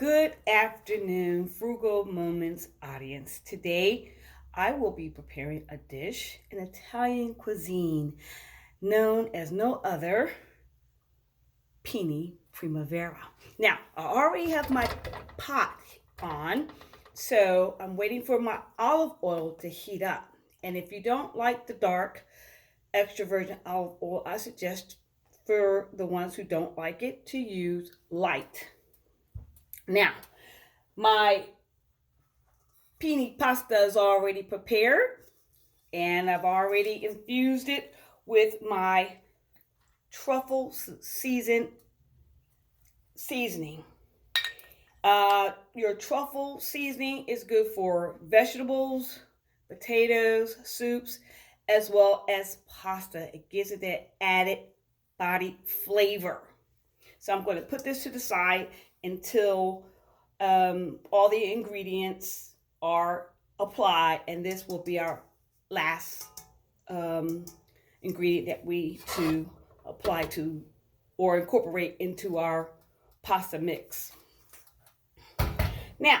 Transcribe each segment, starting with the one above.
Good afternoon, Frugal Moments audience. Today, I will be preparing a dish in Italian cuisine known as no other Penne Primavera. Now, I already have my pot on, so I'm waiting for my olive oil to heat up. And if you don't like the dark extra virgin olive oil, I suggest for the ones who don't like it to use light. Now, my penne pasta is already prepared, and I've already infused it with my truffle seasoning. Your truffle seasoning is good for vegetables, potatoes, soups, as well as pasta. It gives it that added body flavor. So I'm going to put this to the side until all the ingredients are applied, and this will be our last ingredient that we to apply to or incorporate into our pasta mix. Now,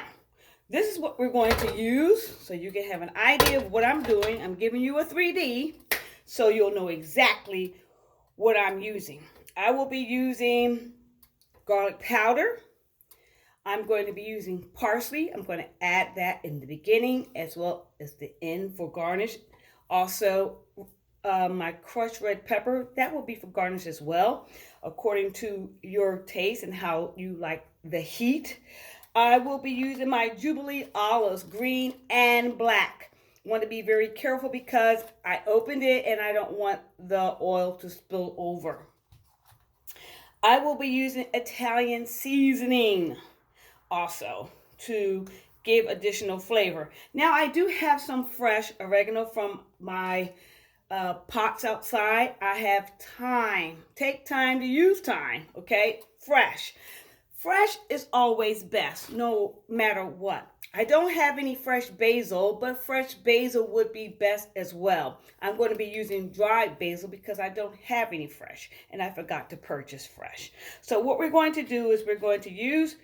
this is what we're going to use so you can have an idea of what I'm doing. I'm giving you a 3D so you'll know exactly what I'm using. I will be using garlic powder. I'm going to be using parsley. I'm going to add that in the beginning as well as the end for garnish. Also, my crushed red pepper, that will be for garnish as well, according to your taste and how you like the heat. I will be using my Jubilee olives, green and black. I want to be very careful because I opened it and I don't want the oil to spill over. I will be using Italian seasoning also to give additional flavor. Now, I do have some fresh oregano from my pots outside. I have thyme. Take time to use thyme, okay? Fresh. Fresh is always best, no matter what. I don't have any fresh basil, but fresh basil would be best as well. I'm going to be using dried basil because I don't have any fresh, and I forgot to purchase fresh. So what we're going to do is we're going to use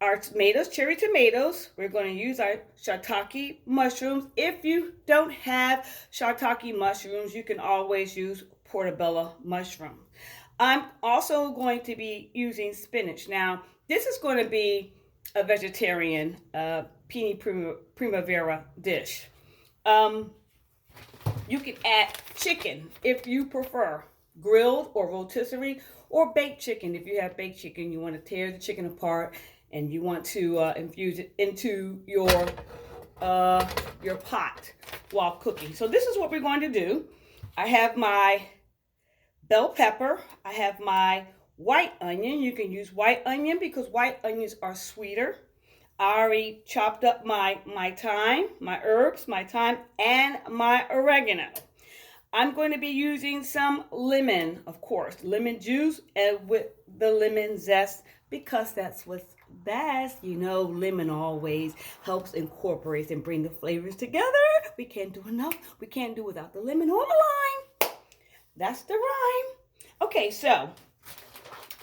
our tomatoes, cherry tomatoes. We're going to use our shiitake mushrooms. If you don't have shiitake mushrooms, you can always use portobello mushroom. I'm also going to be using spinach. Now, this is going to be a vegetarian penne primavera dish. You can add chicken if you prefer, grilled or rotisserie, or baked chicken. If you have baked chicken, you want to tear the chicken apart and you want to infuse it into your pot while cooking. So this is what we're going to do. I have my bell pepper. I have my white onion. You can use white onion because white onions are sweeter. I already chopped up my thyme, my herbs, my thyme, and my oregano. I'm going to be using some lemon, of course, lemon juice and with the lemon zest because that's what's best. You know, lemon always helps incorporate and bring the flavors together. We can't do enough. We can't do without the lemon or the lime. That's the rhyme. Okay, so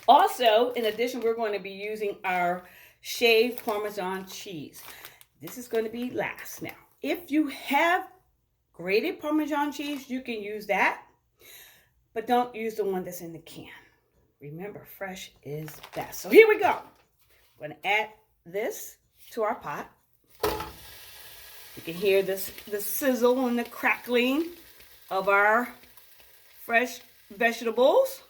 also, in addition, we're going to be using our shaved Parmesan cheese. This is going to be last. Now, if you have grated Parmesan cheese, you can use that, but don't use the one that's in the can. Remember, fresh is best. So here we go. I'm going to add this to our pot. You can hear the sizzle and the crackling of our fresh vegetables.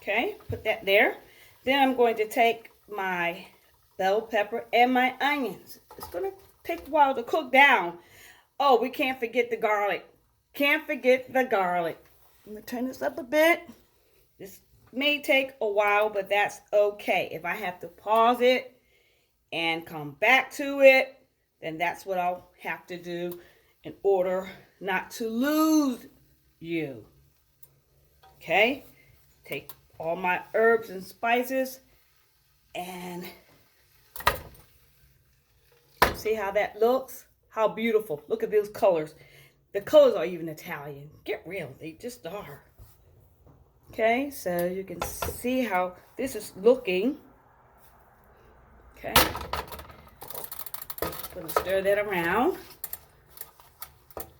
Okay, put that there. Then I'm going to take my bell pepper and my onions. It's going to take a while to cook down. Oh, we can't forget the garlic. Can't forget the garlic. I'm going to turn this up a bit. This may take a while, but that's okay. If I have to pause it and come back to it, then that's what I'll have to do in order not to lose you. Okay? Take all my herbs and spices and see how that looks? How beautiful. Look at those colors. The colors are even Italian. Get real. They just are. Okay, so you can see how this is looking. Okay. Going to stir that around.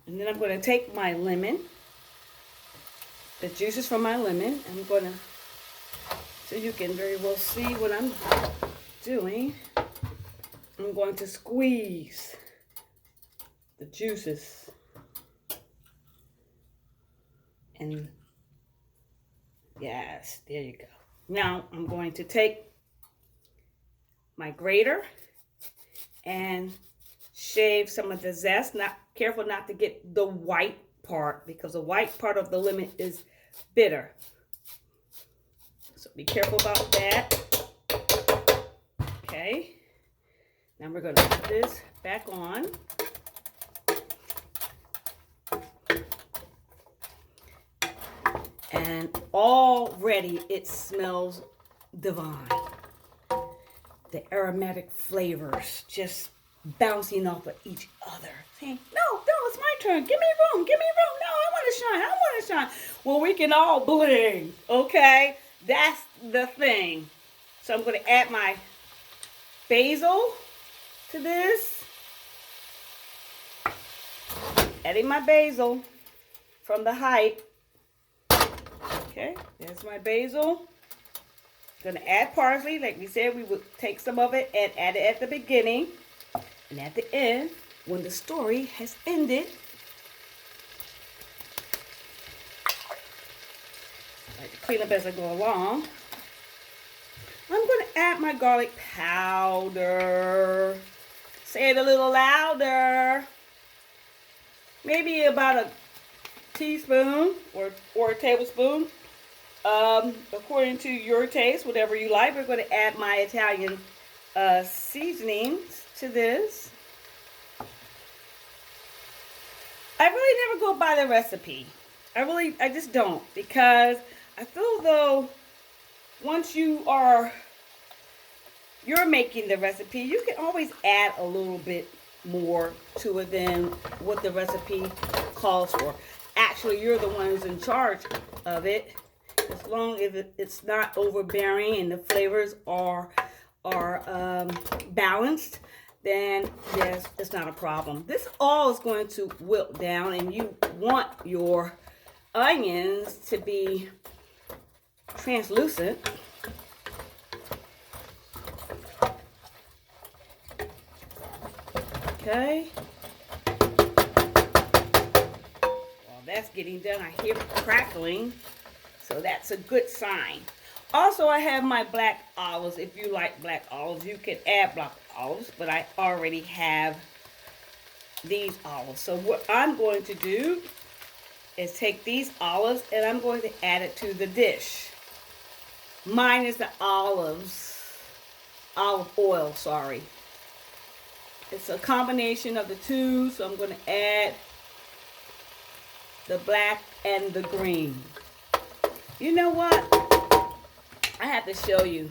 And then I'm going to take my lemon, the juices from my lemon. I'm going to, so you can very well see what I'm doing. I'm going to squeeze the juices. And yes, there you go. Now I'm going to take my grater and shave some of the zest. Not careful not to get the white part, because the white part of the lemon is bitter. So be careful about that. Okay. Now we're going to put this back on. And already it smells divine. The aromatic flavors just bouncing off of each other. Saying, no, it's my turn. Give me room. Give me room. No, I want to shine. I want to shine. Well, we can all bling. Okay? That's the thing. So I'm going to add my basil to this. Adding my basil from the height. Okay, there's my basil. Gonna add parsley. Like we said, we would take some of it and add it at the beginning. And at the end, when the story has ended, I like to clean up as I go along. I'm gonna add my garlic powder. Say it a little louder. Maybe about a teaspoon or a tablespoon. According to your taste, whatever you like. We're going to add my Italian seasonings to this. I really never go by the recipe. I just don't, because I feel though once you're making the recipe, you can always add a little bit more to it than what the recipe calls for. Actually, you're the one who's in charge of it. As long as it's not overbearing and the flavors are balanced, then yes, it's not a problem. This all is going to wilt down, and you want your onions to be translucent. Okay. While that's getting done, I hear crackling. So that's a good sign. Also, I have my black olives. If you like black olives, you can add black olives, but I already have these olives. So what I'm going to do is take these olives and I'm going to add it to the dish. Mine is the olive oil, sorry. It's a combination of the two, so I'm going to add the black and the green. You know what? I have to show you.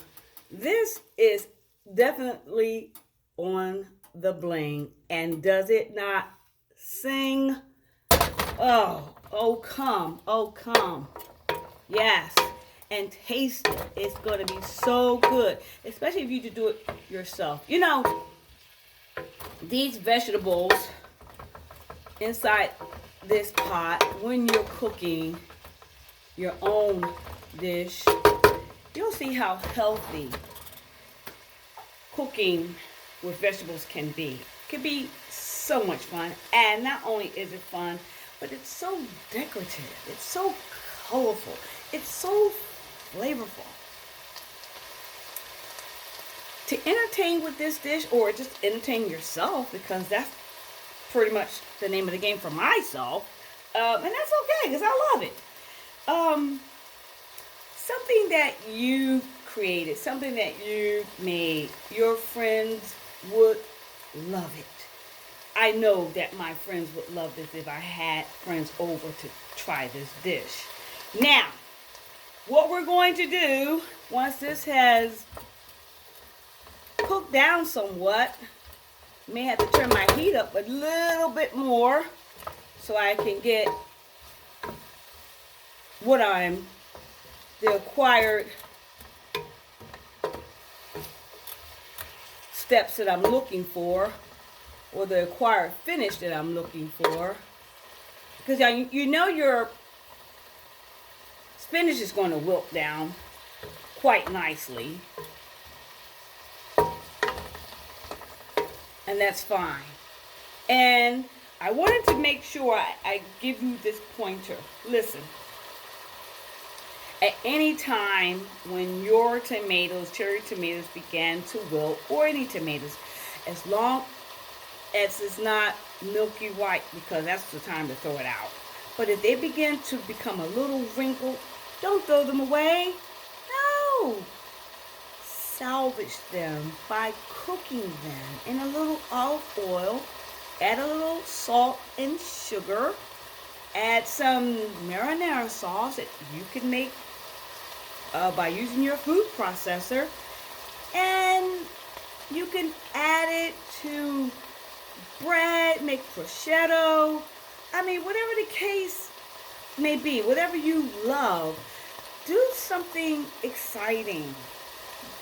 This is definitely on the bling. And does it not sing? Oh, come. Yes. And taste it. It's going to be so good. Especially if you do it yourself. You know, these vegetables inside this pot, when you're cooking your own dish, you'll see how healthy cooking with vegetables can be. It can be so much fun, and not only is it fun, but it's so decorative, it's so colorful, it's so flavorful. To entertain with this dish, or just entertain yourself, because that's pretty much the name of the game for myself, and that's okay, because I love it. Something that you created, something that you made, your friends would love it. I know that my friends would love this if I had friends over to try this dish. Now, what we're going to do, once this has cooked down somewhat, may have to turn my heat up a little bit more so I can get the acquired steps that I'm looking for, or the acquired finish that I'm looking for. Because you know your spinach is going to wilt down quite nicely. And that's fine. And I wanted to make sure I give you this pointer. Listen. At any time when your tomatoes, cherry tomatoes, begin to wilt, or any tomatoes, as long as it's not milky white, because that's the time to throw it out. But if they begin to become a little wrinkled, don't throw them away. No. Salvage them by cooking them in a little olive oil. Add a little salt and sugar. Add some marinara sauce that you can make by using your food processor, and you can add it to bread, make prosciutto. I mean, whatever the case may be, whatever you love, do something exciting.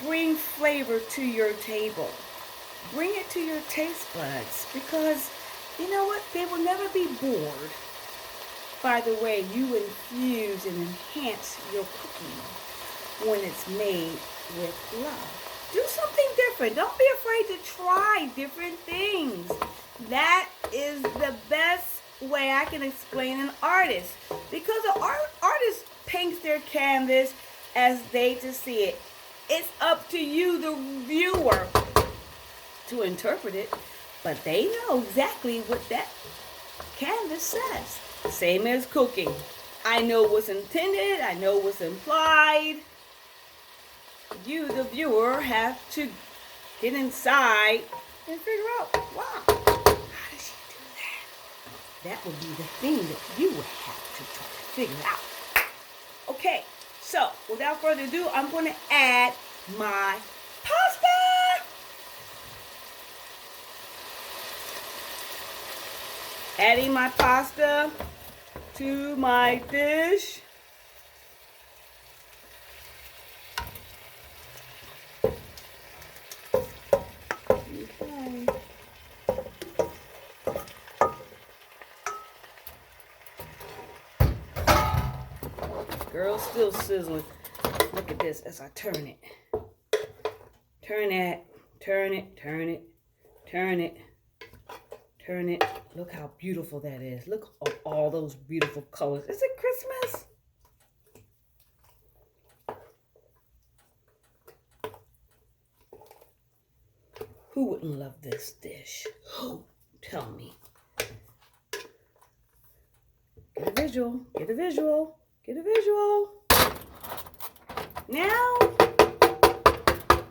Bring flavor to your table. Bring it to your taste buds, because you know what? They will never be bored by the way you infuse and enhance your cooking when it's made with love. Do something different. Don't be afraid to try different things. That is the best way I can explain an artist, because an artist paints their canvas as they to see it. It's up to you, the viewer, to interpret it, but they know exactly what that canvas says. Same as cooking. I know what's intended. I know what's implied. You, the viewer, have to get inside and figure out, wow, how does she do that? That would be the thing that you would have to try to figure out. Okay, so without further ado, I'm going to add my pasta. Adding my pasta to my dish. Okay. Girl's still sizzling. Look at this as I turn it. Turn it, turn it, turn it, turn it. Turn it. Look how beautiful that is. Look at all those beautiful colors. Is it Christmas? Who wouldn't love this dish? Oh, tell me. Get a visual. Get a visual. Get a visual. Now,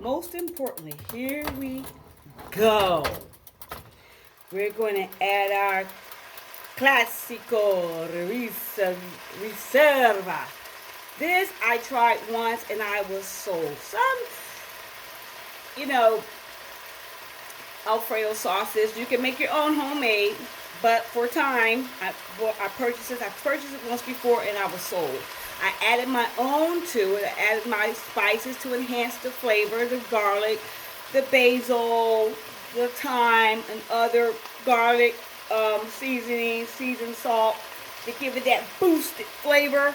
most importantly, here we go. We're going to add our Classico Riserva. This I tried once and I was sold. Some, Alfredo sauces. You can make your own homemade, but for time, I purchased it. I purchased it once before and I was sold. I added my own to it. I added my spices to enhance the flavor, the garlic, the basil, the thyme, and other garlic seasonings, seasoned salt to give it that boosted flavor,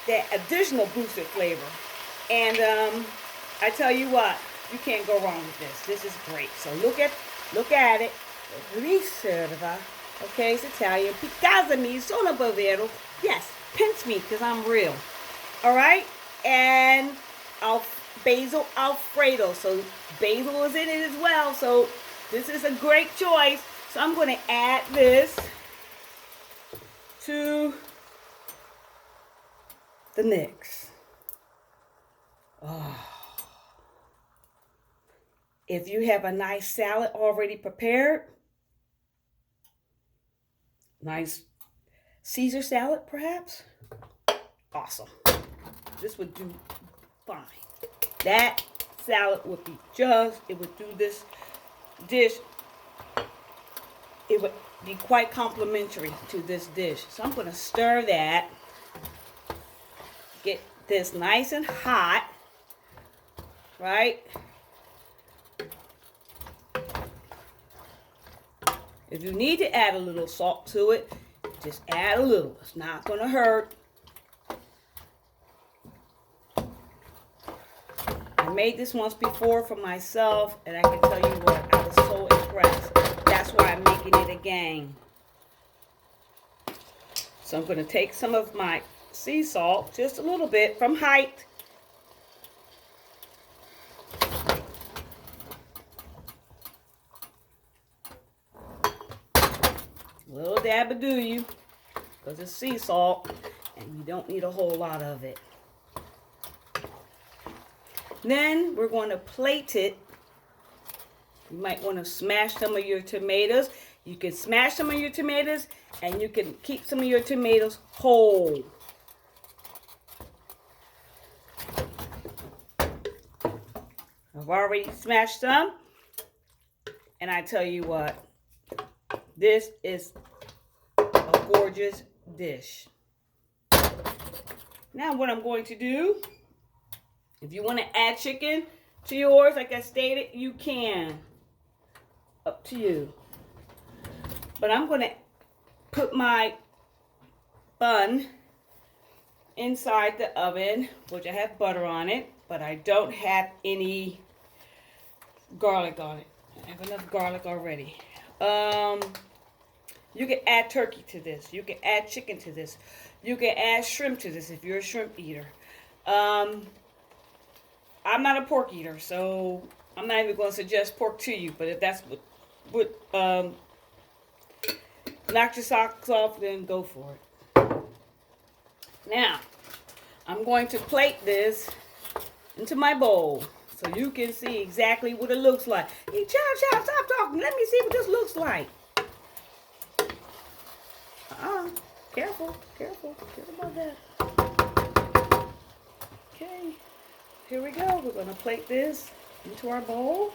that additional boosted flavor. And I tell you what, you can't go wrong with this. This is great. So look at it. Riserva. Okay, it's Italian. Piccasami, sono povero. Yes, pinch me because I'm real. All right, and basil Alfredo. So basil is in it as well. So this is a great choice. So I'm going to add this to the mix. Oh. If you have a nice salad already prepared, nice Caesar salad perhaps, awesome. This would do fine. That salad would be it would do this dish. It would be quite complimentary to this dish. So I'm going to stir that. Get this nice and hot. Right? If you need to add a little salt to it, just add a little. It's not going to hurt. I made this once before for myself, and I can tell you what, I was so impressed. That's why I'm making it again. So I'm going to take some of my sea salt, just a little bit, from height. A little dab of do you, because it's sea salt, and you don't need a whole lot of it. Then we're going to plate it. You might want to smash some of your tomatoes. You can smash some of your tomatoes, and you can keep some of your tomatoes whole. I've already smashed some, and I tell you what, this is a gorgeous dish. Now what I'm going to do, if you want to add chicken to yours, like I stated, you can. Up to you. But I'm going to put my bun inside the oven, which I have butter on it, but I don't have any garlic on it. I have enough garlic already. You can add turkey to this. You can add chicken to this. You can add shrimp to this if you're a shrimp eater. I'm not a pork eater, so I'm not even going to suggest pork to you. But if that's what knock your socks off, then go for it. Now, I'm going to plate this into my bowl so you can see exactly what it looks like. Hey, child, stop talking. Let me see what this looks like. Careful about that. Okay, here we go. We're going to plate this into our bowl.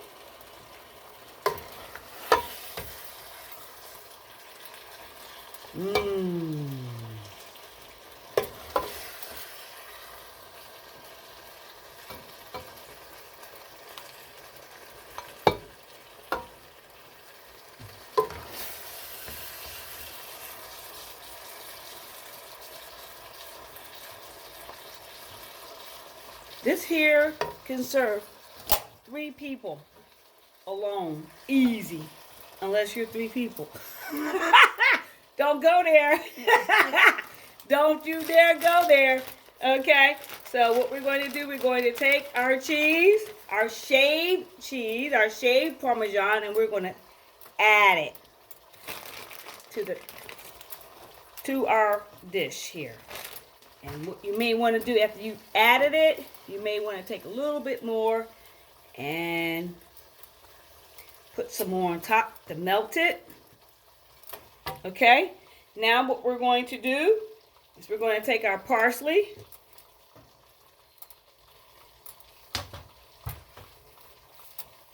This here can serve 3 people alone, easy, unless you're 3 people. Don't go there. Don't you dare go there. Okay, so what we're going to do, we're going to take our cheese, our shaved cheese, our shaved Parmesan, and we're going to add it to our dish here. And what you may want to do after you've added it, you may want to take a little bit more and put some more on top to melt it. Okay, now what we're going to do is we're going to take our parsley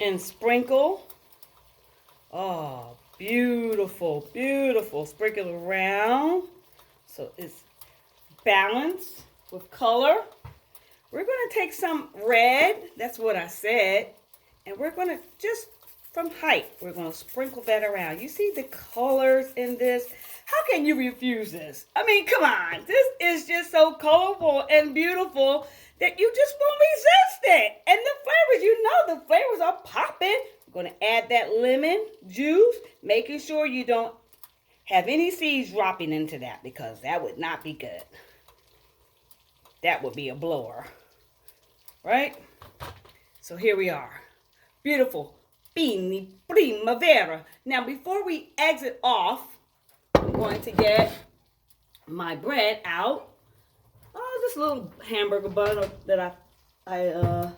and sprinkle. Oh, beautiful, beautiful. Sprinkle around so it's balanced with color. We're going to take some red, that's what I said, and we're going to just from height, we're going to sprinkle that around. You see the colors in this? How can you refuse this? I mean, come on. This is just so colorful and beautiful that you just won't resist it. And the flavors, you know, the flavors are popping. We're going to add that lemon juice, making sure you don't have any seeds dropping into that because that would not be good. That would be a blower, right? So here we are. Beautiful. Penne Primavera. Now, before we exit off, I'm going to get my bread out. Oh, this little hamburger bun that I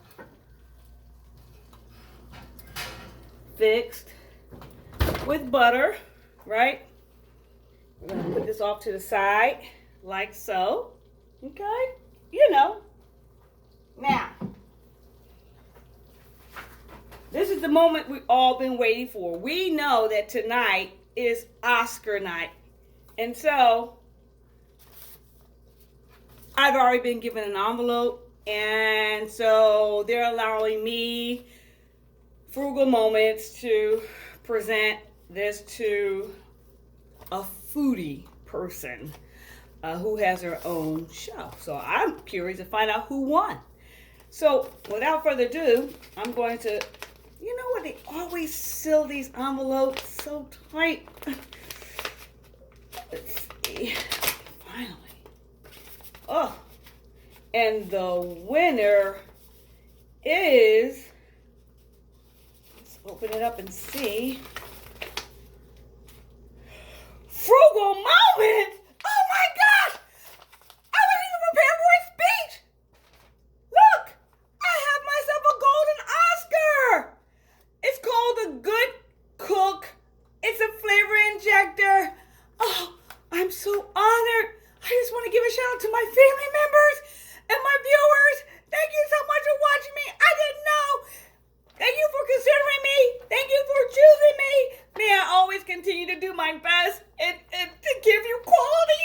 fixed with butter, right? We're going to put this off to the side like so. Okay? You know. Now, this is the moment we've all been waiting for. We know that tonight is Oscar night. And so, I've already been given an envelope. And so, they're allowing me frugal moments to present this to a foodie person who has her own show. So I'm curious to find out who won. So without further ado, I'm going to, you know what, they always seal these envelopes so tight. Let's see. Finally. Oh, and the winner is, let's open it up and see. Frugal Moment! Oh my gosh! I wasn't even prepared for a speech! Look! I have myself a golden Oscar! It's called a Good Cook. It's a flavor injector. Oh, I'm so honored. I just want to give a shout out to my family members and my viewers. Thank you so much for watching me. I didn't know. Thank you for considering me. Thank you for choosing me. May I always continue to do my best and to give you quality